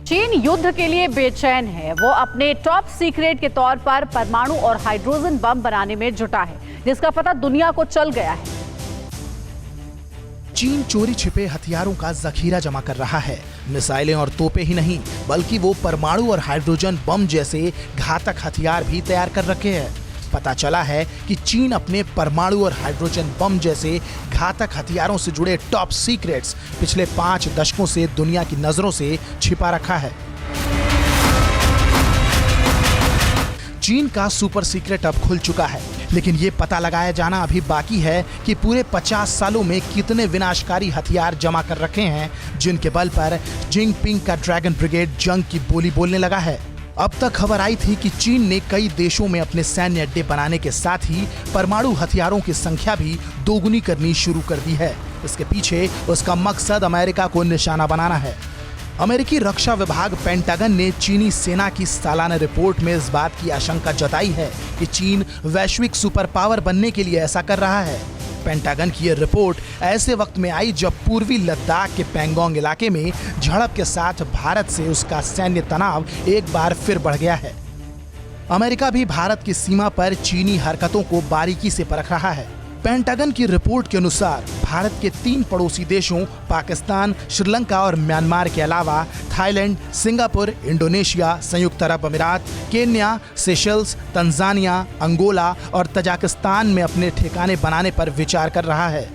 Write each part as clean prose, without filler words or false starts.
चीन युद्ध के लिए बेचैन है। वो अपने टॉप सीक्रेट के तौर पर परमाणु और हाइड्रोजन बम बनाने में जुटा है, जिसका पता दुनिया को चल गया है। चीन चोरी छिपे हथियारों का जखीरा जमा कर रहा है। मिसाइलें और तोपें ही नहीं, बल्कि वो परमाणु और हाइड्रोजन बम जैसे घातक हथियार भी तैयार कर रखे हैं। पता चला है कि चीन अपने परमाणु और हाइड्रोजन बम जैसे घातक हथियारों से जुड़े टॉप सीक्रेट्स पिछले 5 दशकों से दुनिया की नजरों से छिपा रखा है। चीन का सुपर सीक्रेट अब खुल चुका है, लेकिन ये पता लगाया जाना अभी बाकी है कि पूरे 50 सालों में कितने विनाशकारी हथियार जमा कर रखे हैं, जिनके बल पर जिनपिंग का ड्रैगन ब्रिगेड जंग की बोली बोलने लगा है। अब तक खबर आई थी कि चीन ने कई देशों में अपने सैन्य अड्डे बनाने के साथ ही परमाणु हथियारों की संख्या भी दोगुनी करनी शुरू कर दी है। इसके पीछे उसका मकसद अमेरिका को निशाना बनाना है। अमेरिकी रक्षा विभाग पेंटागन ने चीनी सेना की सालाना रिपोर्ट में इस बात की आशंका जताई है कि चीन वैश्विक सुपर पावर बनने के लिए ऐसा कर रहा है। पेंटागन की यह रिपोर्ट ऐसे वक्त में आई जब पूर्वी लद्दाख के पैंगोंग इलाके में झड़प के साथ भारत से उसका सैन्य तनाव एक बार फिर बढ़ गया है। अमेरिका भी भारत की सीमा पर चीनी हरकतों को बारीकी से परख रहा है। पेंटागन की रिपोर्ट के अनुसार भारत के 3 पड़ोसी देशों पाकिस्तान, श्रीलंका और म्यांमार के अलावा थाईलैंड, सिंगापुर, इंडोनेशिया, संयुक्त अरब अमीरात, केन्या, सेशल्स, तंजानिया, अंगोला और तजाकिस्तान में अपने ठिकाने बनाने पर विचार कर रहा है।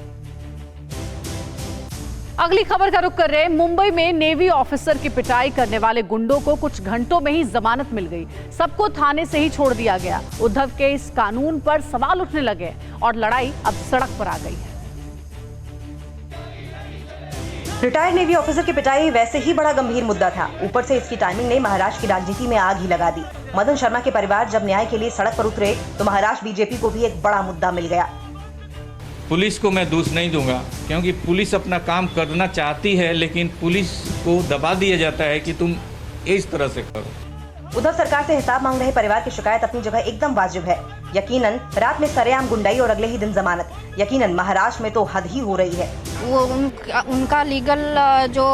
अगली खबर का रुख कर रहे हैं। मुंबई में नेवी ऑफिसर की पिटाई करने वाले गुंडों को कुछ घंटों में ही जमानत मिल गई। सबको थाने से ही छोड़ दिया गया। उद्धव के इस कानून पर सवाल उठने लगे और लड़ाई अब सड़क पर आ गई है। रिटायर्ड नेवी ऑफिसर की पिटाई वैसे ही बड़ा गंभीर मुद्दा था। ऊपर से इसकी टाइमिंग ने महाराष्ट्र की राजनीति में आग ही लगा दी। मदन शर्मा के परिवार जब न्याय के लिए सड़क पर उतरे तो महाराष्ट्र बीजेपी को भी एक बड़ा मुद्दा मिल गया। पुलिस को मैं दोष नहीं दूंगा, क्योंकि पुलिस अपना काम करना चाहती है, लेकिन पुलिस को दबा दिया जाता है कि तुम इस तरह से करो। उद्धव सरकार से हिसाब मांग रहे परिवार की शिकायत अपनी जगह एकदम वाजिब है। यकीनन रात में सरेआम गुंडाई और अगले ही दिन जमानत। यकीनन महाराष्ट्र में तो हद ही हो रही है। वो उनका लीगल जो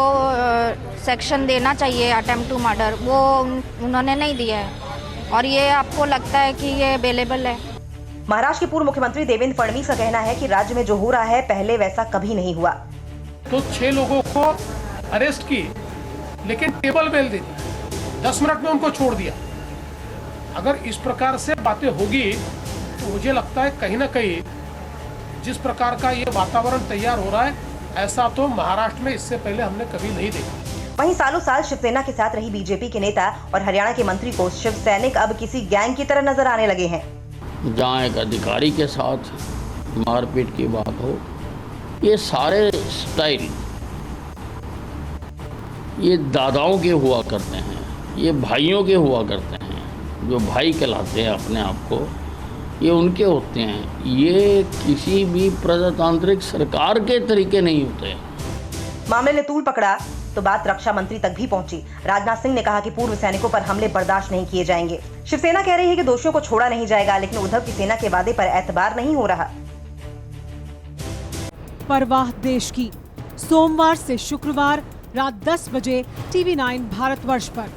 सेक्शन देना चाहिए अटेम्प्ट टू मर्डर, वो उन्होंने नहीं दिया है और ये आपको लगता है कि ये अवेलेबल है। महाराष्ट्र के पूर्व मुख्यमंत्री देवेंद्र फडणवीस का कहना है कि राज्य में जो हो रहा है पहले वैसा कभी नहीं हुआ। तो 6 लोगों को अरेस्ट किए, लेकिन टेबल बेल दे दी, 10 मिनट में उनको छोड़ दिया। अगर इस प्रकार से बातें होगी तो मुझे लगता है कहीं ना कहीं जिस प्रकार का ये वातावरण तैयार हो रहा है, ऐसा तो महाराष्ट्र में इससे पहले हमने कभी नहीं देखा। वहीं सालों साल शिवसेना के साथ रही बीजेपी के नेता और हरियाणा के मंत्री को शिव सैनिक अब किसी गैंग की तरह नजर आने लगे हैं। जहाँ एक अधिकारी के साथ मारपीट की बात हो, ये सारे स्टाइल ये दादाओं के हुआ करते हैं, ये भाइयों के हुआ करते हैं। जो भाई कहलाते हैं अपने आप को, ये उनके होते हैं। ये किसी भी प्रजातांत्रिक सरकार के तरीके नहीं होते। मामले ने तूल पकड़ा तो बात रक्षा मंत्री तक भी पहुंची। राजनाथ सिंह ने कहा कि पूर्व सैनिकों पर हमले बर्दाश्त नहीं किए जाएंगे। शिवसेना कह रही है कि दोषियों को छोड़ा नहीं जाएगा, लेकिन उद्धव की सेना के वादे पर एतबार नहीं हो रहा। परवाह देश की, सोमवार से शुक्रवार रात 10 बजे TV9 भारतवर्ष पर।